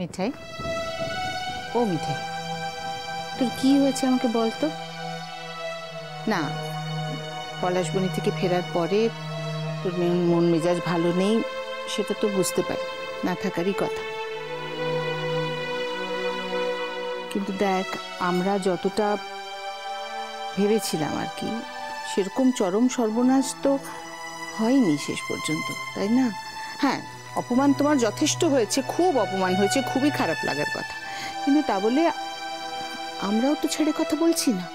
মিঠাই, ও মিঠাই, তোর কি হয়েছে আমাকে বলতো? না, পলাশবনি থেকে ফেরার পরে তোর মন মেজাজ ভালো নেই, সেটা তো বুঝতে পারি, না থাকারই কথা। কিন্তু দেখ, আমরা যতটা ভেবেছিলাম আর কি, সেরকম চরম সর্বনাশ তো হয়নি শেষ পর্যন্ত, তাই না? হ্যাঁ, অপমান তোমার যথেষ্ট হয়েছে, খুব অপমান হয়েছে, খুবই খারাপ লাগার কথা, কিন্তু তা বলে আমরাও তো ছেড়ে কথা বলছি না।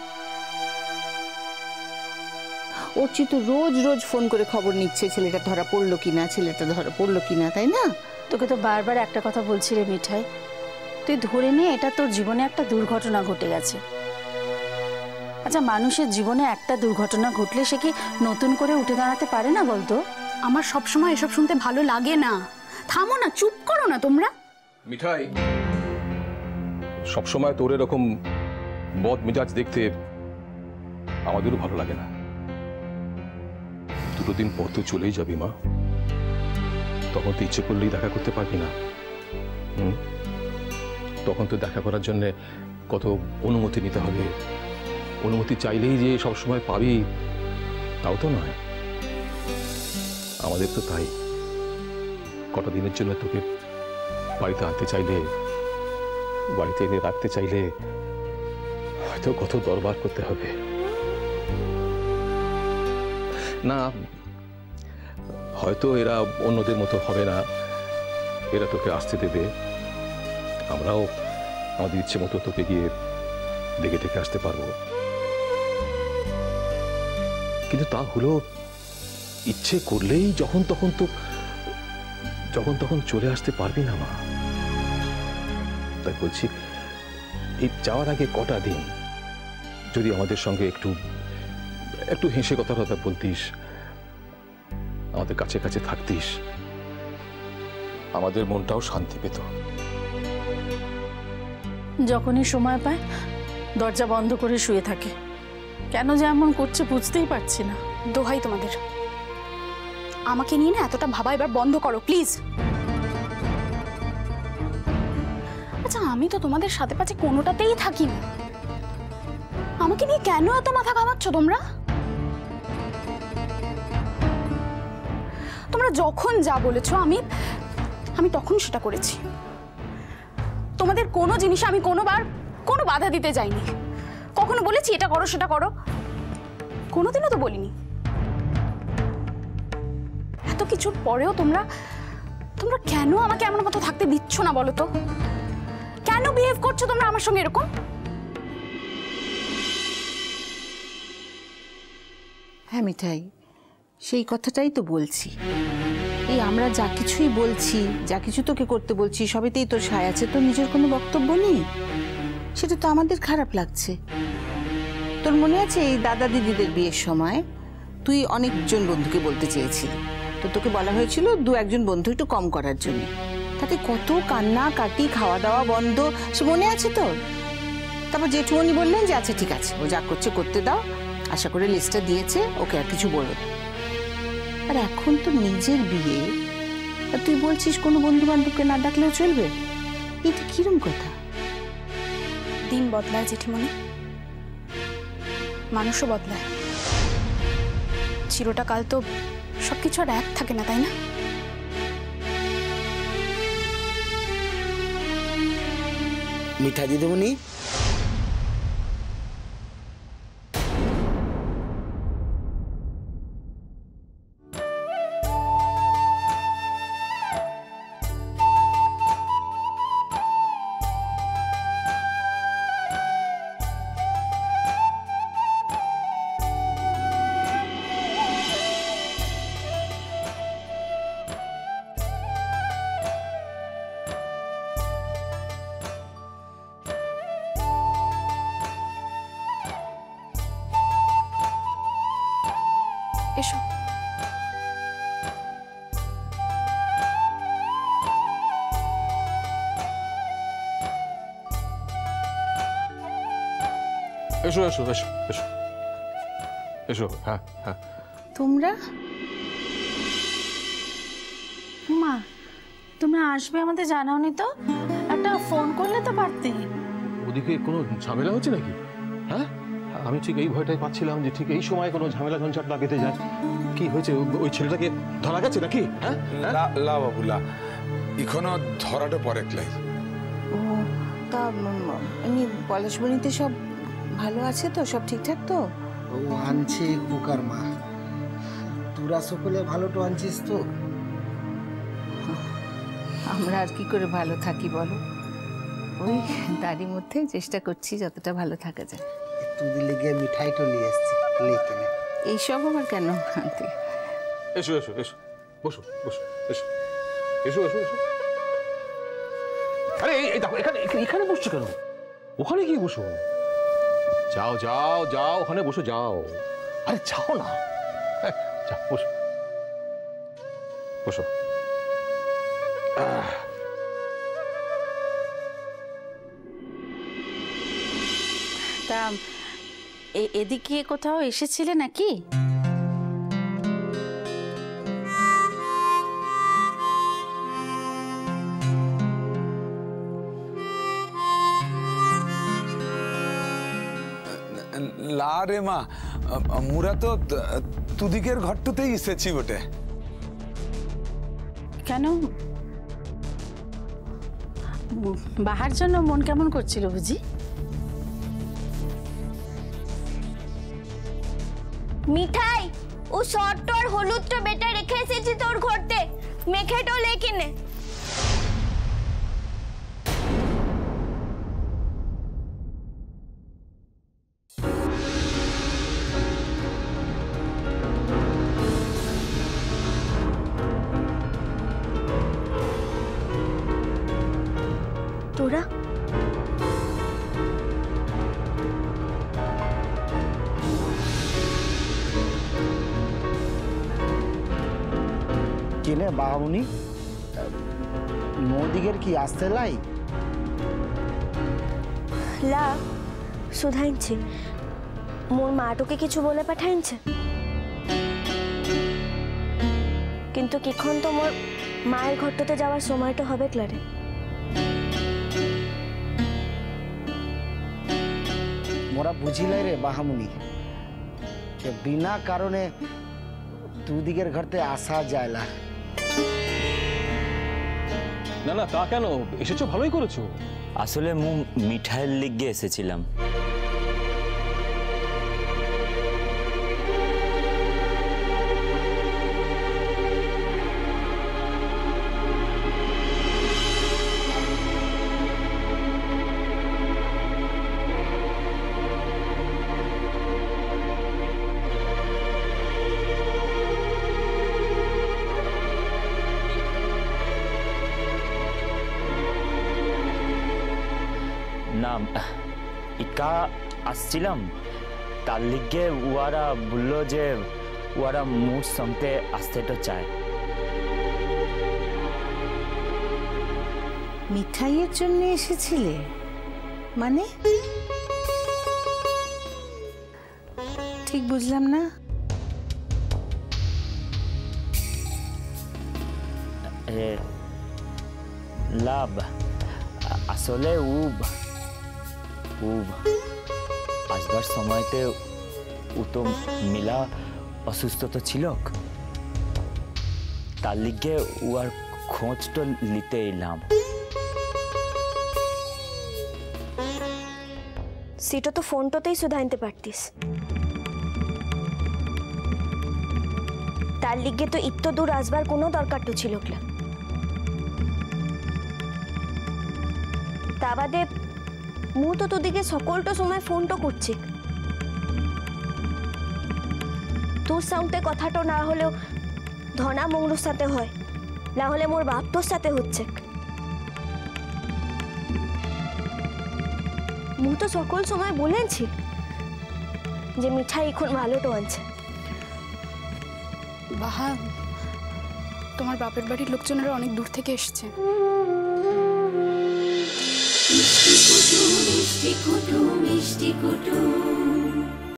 অর্চি তো রোজ রোজ ফোন করে খবর নিচ্ছে, ছেলেটা ধরা পড়লো কিনা, ছেলেটা ধরা পড়লো কিনা, তাই না? তোকে তো বারবার একটা কথা বলছি রে মিঠাই, তুই ধরে নে এটা তোর জীবনে একটা দুর্ঘটনা ঘটে গেছে। আচ্ছা, মানুষের জীবনে একটা দুর্ঘটনা ঘটলে সে কি নতুন করে উঠে দাঁড়াতে পারে না বলতো? আমার সবসময় এসব শুনতে ভালো লাগে না। থামো না, চুপ করো না তোমরা। মিঠাই, সবসময় তোর এরকম বদ মেজাজ দেখতে আমাদেরও ভালো লাগে না। দুটো দিন পর তো চলেই যাবি মা, তখন তো ইচ্ছে করলেই দেখা করতে পারবি না। তখন তো দেখা করার জন্য কত অনুমতি নিতে হবে, অনুমতি চাইলেই যে সবসময় পাবি তাও তো নয়। আমাদের তো তাই, কটা দিনের জন্য তোকে বাড়িতে আনতে চাইলে, বাড়িতে এনে রাখতে চাইলে হয়তো কত দরবার করতে হবে। না, হয়তো এরা অন্যদের মতো হবে না, এরা তোকে আসতে দেবে, আমরাও আমাদের ইচ্ছে মতো তোকে গিয়ে ডেকে ডেকে আসতে পারবো। কিন্তু তা হলো, ইচ্ছে করলেই যখন তখন চলে আসতে পারবি না মা। তাই বলছি, এই যাওয়ার আগে কটা দিন যদি আমাদের সঙ্গে একটু হেসে কথা বলতিস, আমাদের কাছে কাছে থাকতিস, আমাদের মনটাও শান্তি পেত। যখনই সময় পায় দরজা বন্ধ করে শুয়ে থাকে, কেন যে এমন করছে বুঝতেই পারছি না। দোহাই তোমাদের, আমাকে নিয়ে না এতটা ভাবা এবার বন্ধ করো প্লিজ। আচ্ছা, আমি তো তোমাদের সাথে পাশে কোনোটাতেই থাকি না, আমাকে নিয়ে কেন এত মাথা ঘামাচ্ছ তোমরা? তোমরা যখন যা বলেছো আমি তখন সেটা করেছি। তোমাদের কোনো জিনিসে আমি কোনোবার কোনো বাধা দিতে যাইনি। কখনো বলেছি এটা করো সেটা করো? কোনোদিনও তো বলিনি। এত কিছুর পরেও তোমরা কেন আমাকে এমন মতো থাকতে দিচ্ছ না বলো তো? কেন বিহেভ করছো তোমরা আমার সঙ্গে এরকম? হ্যাঁ মিঠাই, সেই কথাটাই তো বলছি। এই আমরা যা কিছুই বলছি, যা কিছু তোকে করতে বলছি, সবেতেই তোর সায় আছে, তোর নিজের কোনো বক্তব্য নেই, সেটা তো আমাদের খারাপ লাগছে। তোর মনে আছে এই দাদা দিদিদের বিয়ের সময় তুই অনেকজন বন্ধুকে বলতে চেয়েছিলি, তো তোকে বলা হয়েছিল দু একজন বন্ধু একটু কম করার জন্য, তাতে কত কান্না কাটি, খাওয়া দাওয়া বন্ধ, সে মনে আছে তোর? তারপর জেঠুমনি বললেন যে আচ্ছা ঠিক আছে, ও যা করছে করতে দাও, আশা করে লিস্টটা দিয়েছে, ওকে আর কিছু বলো। আর এখন তো নিজের বিয়ে, আর তুই বলছিস কোনো বন্ধু বান্ধবকে না ডাকলেও চলবে? এটা কিরম কথা? দিন বদলায় জেঠিমণি, মানুষও বদলায়, চিরটা কাল তো সবকিছু আর এক থাকে না, তাই না? মিঠা দিদিমণি, এসো। এসো এসো এসো এসো এসো। হ্যাঁ হ্যাঁ, তোমরা? মা, তোমরা আসবে আমাদের জানাওনি তো? একটা ফোন করলে তো পারতে। ওদিকে কোনো ঝামেলা হচ্ছে নাকি? হ্যাঁ, আমি ঠিক এই ভয়টাই পাচ্ছিলাম যে ঠিক এই সময় কোনো ঝামেলা ঝঞ্ঝাট না বেঁধে যায়। কি হয়েছে? ওই ছেলেটাকে ধরা গেছে নাকি? হ্যাঁ, লা বাবুলা এখনো ধরাটা পরে ক্লাই। ও তা এমনি পলাশবনিতে সব ভালো আছে তো? সব ঠিকঠাক তো? ও আনছে কুকার মা, তোরা সকলে ভালো তো আনছিস তো? আমরা আর কি করে ভালো থাকি বলো, ওই তারই মধ্যে চেষ্টা করছি যতটা ভালো থাকা যায়। তুই লেগে মিঠাই তো নিয়ে এসছি, লেকে নে। এইসব আমার কেন আনতে? এসো এসো এসো, বসো বসো, এসো এসো এসো এসো। আরে এই দেখো, এখানে এখানে বসছো কেন? ওখানে গিয়ে বসো। যাও যাও যাও, ওখানে বসো যাও। আরে যাও না, যাও বসো বসো। তা এদিকে কোথাও এসেছিলে নাকি? লা রে মা, মুরা তো তুদিকের ঘরটাতেই এসেছি বটে। কেন, বাহার জন্য মন কেমন করছিল বুঝি? মিঠাই ও শর্ট আর হলুদটা বেটা রেখে এসেছি তোর ঘরতে, মেখেটাও লেকে নে। তোরা কেনে বাহামুনি, মোদিগের কি আসতে লাই? লা শুধাইছে, মোর মাটোকে কিছু বলে পাঠাইছে, কিন্তু কিখন তো মোর মায়ের ঘরটাতে যাওয়ার সময়টা হবে ক্লারে। মোরা বুঝিলাই রে বাহামুনি, যে বিনা কারণে তুদিকের ঘরতে আসা যায় না। না না, তা কেন? এসেছো, ভালোই করেছো। আসলে মু মিঠাইয়ের লিগে এসেছিলাম। না, ইকা আসছিলাম, তার লিগে ওরা বললো যে ওরা মোর সঙ্গে আসতে তো চায়। মিঠাইয়ের জন্য এসেছিলে মানে? ঠিক বুঝলাম না। লাভ আসলে আসবার সময়তে ও তো মিলা অসুস্থ তো ছিল, তার লিগে ও আর খোঁজ তো নিতে এলাম। সেটা তো ফোনটাতেই শুধু আনতে পারতিস, তার লিগে তো ইত্ত দূর আসবার কোনো দরকার তো ছিল না। তা বাদে মু তো তোদিকে সকলটা সময় ফোনটা করছি, তোর সঙ্গে কথাটা না হলেও ধনা মঙ্গলুর সাথে হয়, না হলে মোর বাপ তোর সাথে হচ্ছে। মু তো সকল সময় বলেছি যে মিঠাই এখন ভালোটো আনছে। বাহা, তোমার বাপের বাড়ির লোকজনেরা অনেক দূর থেকে এসেছে। মিষ্টি কুটু মিষ্টি কুটু